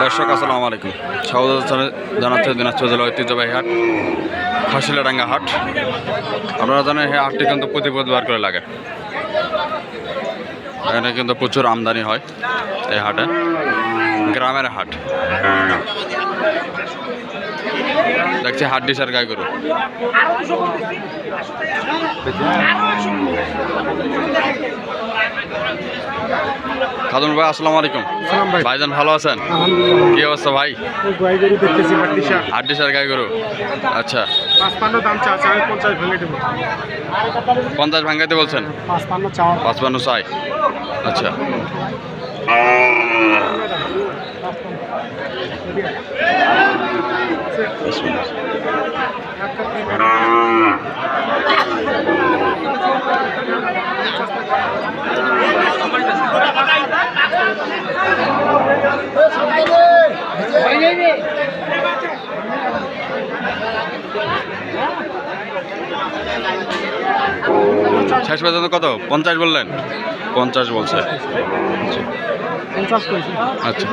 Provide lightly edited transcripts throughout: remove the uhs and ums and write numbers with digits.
দর্শক আসসালামু আলাইকুম, স্বাগত জানাচ্ছে দিনাজপুর জেলা ঐতিহ্যবাহী হাট ফাঁসিলাডাঙ্গা হাট। আপনারা জানেন এই হাটটি কিন্তু প্রতি বুধবার করে লাগে। এখানে কিন্তু প্রচুর আমদানি হয় এই হাটে, গ্রামের হাট। দেখছি হাট ডিসার গাই গরু। খাদুন ভাই আসসালামু আলাইকুম। ভাইজান ভালো আছেন? কি অবস্থা ভাই? হাট ডিসার গাই গরু। আচ্ছা, 50 ভাঙাইতে বলছেন? 55 চাই। আচ্ছা, শেষ পর্যন্ত কত? 50 বললেন? 50 বলছে। আচ্ছা,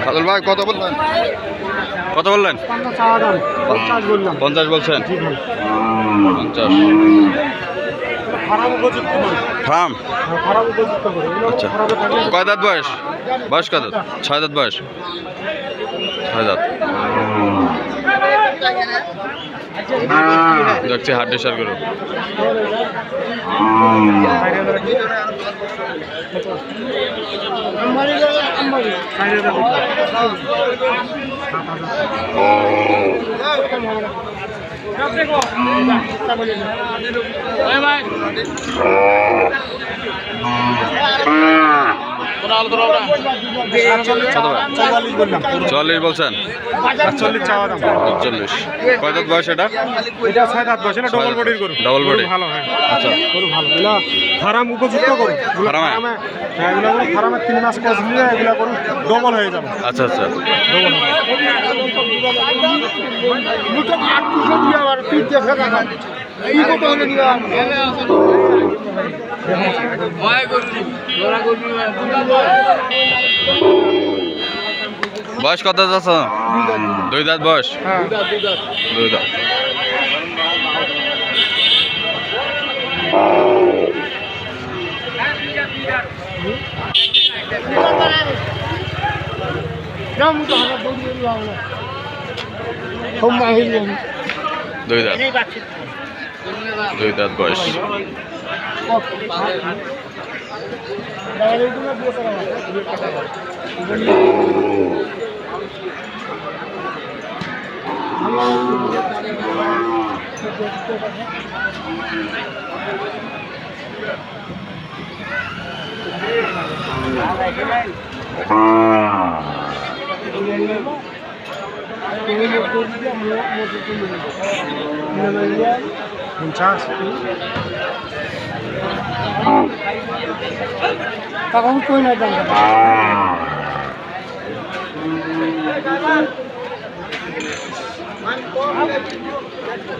খাদুল ভাই কত বললেন? কত বললেন? 50 বলছেন? 50 ফার্ম। আচ্ছা, কয় দাঁত বয়স? বয়স কত? 6 দাঁত বয়স। 6 দাঁত। দেখছি হাট ডিসার গরু। চল্লিশ বলছেন? 40। কয় দাঁত বয়স এটা? 6 দাঁত বয়স। ডবল বডির গরু। Double body. ভালো। হ্যাঁ, আচ্ছা, গরু ভালো। এগুলা ফার্ম উপযুক্ত গরু। ফার্মে? হ্যাঁ, এগুলা গরু ফার্মে 3 মাস কাজ নিলে এগুলা গরু ডবল হয়ে যাবে। আচ্ছা আচ্ছা। ডবল বয়স কত যাচ্ছে? 2 দাঁত বয়স। হ্যাঁ, 2 দাঁত। দুই দাঁত বয়স।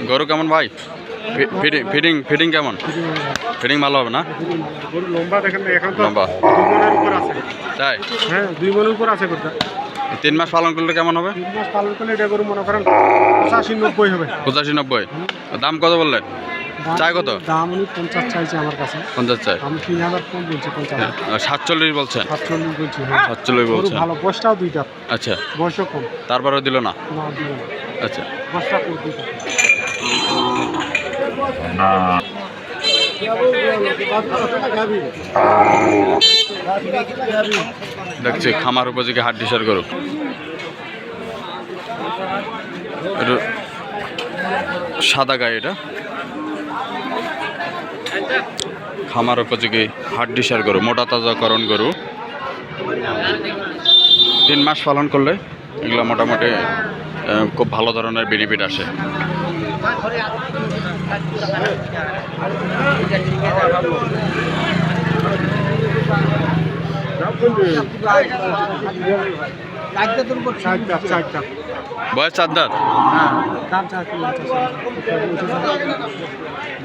গরু কেমন ভাই? ফিডিং কেমন? ফিডিং ভালো হবে না? গরু লম্বা দেখেন, এখন তো লম্বা। 2 মনের উপর আছে। তাই? হ্যাঁ, 2 মনের উপর আছে গরুটা। 3 মাস পালন করলে কেমন হবে? 3 মাস পালন করলে এটা গরু মনে করেন 85-90 হবে। 85-90। দাম কত বললেন? চাই কত? দাম উনি 50 চাইছে আমার কাছে। 50 চাই। আমি 3000 কম বলছি। 50। 47 বলছেন? 47 বলছি। 47 গরু বলছেন। ভালো, বয়সটাও 2 দাঁত। আচ্ছা, বয়সও কম। তারপরেও দিল না? না, দিল না। আচ্ছা, বয়সটা কম 2 দাঁত। দেখছি খামার উপযোগী হাট ডিসার গরু। সাদা গায়ে, এটা খামার উপযোগী হাট ডিসার গরু, মোটা তাজাকরণ গরু। 3 মাস পালন করলে এগুলো মোটামুটি খুব ভালো ধরনের বেনিফিট আসে। চারটা বয়স 4 দাঁত। দাম চাচ্ছি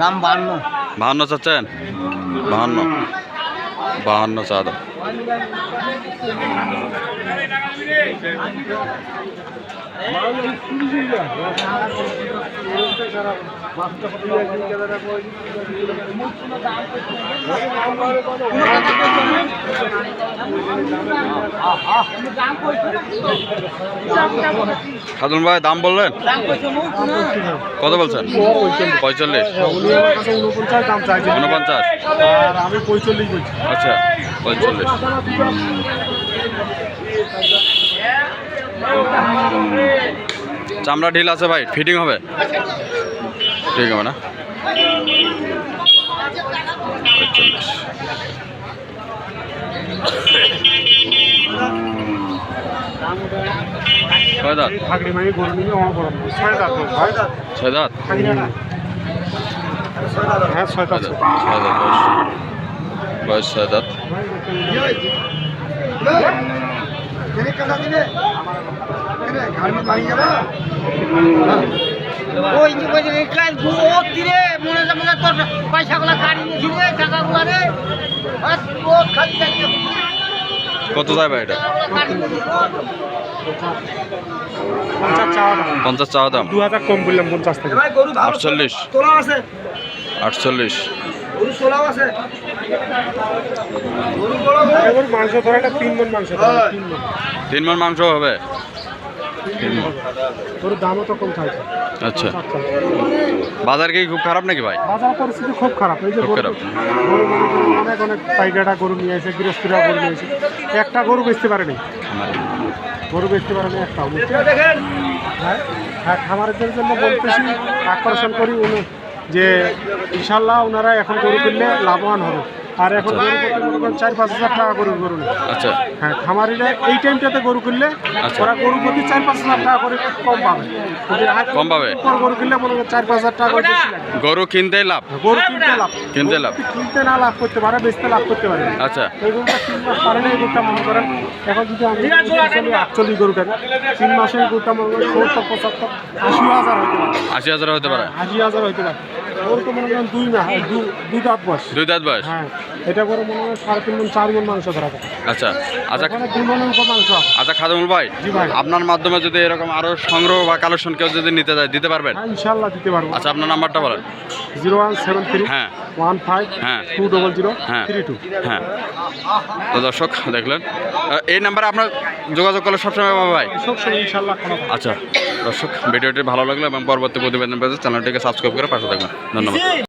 দাম 52। 52 চাচ্ছেন? 52 চা দাম। খাদুন ভাই দাম বললেন কত বলছেন? 45। উনি আমার কাছে 49 দাম চাইছে 49। আর আমি 45 বলছি। আচ্ছা 45। চামড়া ঢিল আছে ভাই, ফিটিং হবে? ঠিক হবে না? 45। কয় দাঁত? থাকলে মানে গরু নিয়ে আমার বড় 6 দাঁত 6 দাঁত। হ্যাঁ 6 দাঁত 6 দাঁত বয়স 6 দাঁত। ওই যে কইছে কাল ও তীরে মনে মনে তোর পয়সাগুলো কাটি নিয়েছি রে টাকাগুলো রে আর ও খালি কত যায় ভাই এটা? 50 চাওয়া দাম 50 চাওয়া দাম। 2000 কম বললাম 50 থেকে। 48। তোলা আছে 48। গরু তোলাও আছে এবার মাংস ধরে একটা 3 মণ মাংস ধরে 3 মণ 3 মণ মাংস হবে। তোর দামও তো কম থাকে। আচ্ছা বাজার কি খুব খারাপ নাকি ভাই? বাজার পরিস্থিতি খুব খারাপ। এই যে খুব খারাপ। গরু অনেক অনেক পাইকাররা গরু নিয়ে এসে গৃহস্থরা গরু নিয়ে এসে একটা গরু বেচতে পারেনি, গরু বেচতে পারেনি একটা। হ্যাঁ হ্যাঁ খামারের জন্য বলতেছি, আকর্ষণ করি যে ইনশাল্লাহ ওনারা এখন গরু কিনলে লাভবান হবে। আর এখন গরু করতে মনে করেন 4-5 হাজার টাকা গরু নেই। আচ্ছা হ্যাঁ খামারিরা এই টাইমটাতে গরু কিনলে আচ্ছা। ওরা গরু প্রতি 4-5 হাজার টাকা করে কম পাবে। কম পাবে। গরু কিনলে মনে করেন 4-5 হাজার টাকা করে বেশি লাগবে। গরু কিনতেই লাভ। গরু কিনতে লাভ, কিনতে লাভ। কিনতে না লাভ করতে পারে, বেচতে লাভ করতে পারে। আচ্ছা এই গরুটা 3 মাস পারে না। এই গরুটা মনে করেন এখন যদি আমি 48 গরুটা 3 মাসে এই গরুটা মনে করেন 70, 75, 80,000 হতে পারে। 80,000 হতে পারে। 80,000 হতে পারে। গরু তো মনে করেন 2 দাঁত বয়স। 2 দাঁত বয়স। হ্যাঁ এটা করে মনে করেন 3.5 মণ 4 মণ মাংস ধরা যায়। আচ্ছা আচ্ছা এখানে 2 মণের উপর মাংস আছে। আচ্ছা খাদমুল ভাই, জি ভাই। আপনার মাধ্যমে যদি এরকম আরো সংগ্রহ বা কালেকশন কেউ যদি নিতে যায় দিতে পারবেন? হ্যাঁ ইনশাআল্লাহ দিতে পারবো। আচ্ছা আপনার নাম্বারটা বলেন। 0173 হ্যাঁ 15 হ্যাঁ 200 হ্যাঁ 32। হ্যাঁ তো দর্শক দেখলেন, এই নাম্বারে আপনার যোগাযোগ করলে সবসময় পাবে ভাই। সবসময় ইনশাআল্লাহ করা যাবে। আচ্ছা দর্শক ভিডিওটি ভালো লাগলো এবং পরবর্তী প্রতিবেদন পেতে চ্যানেলটিকে সাবস্ক্রাইব করে পাশে থাকবেন। ধন্যবাদ।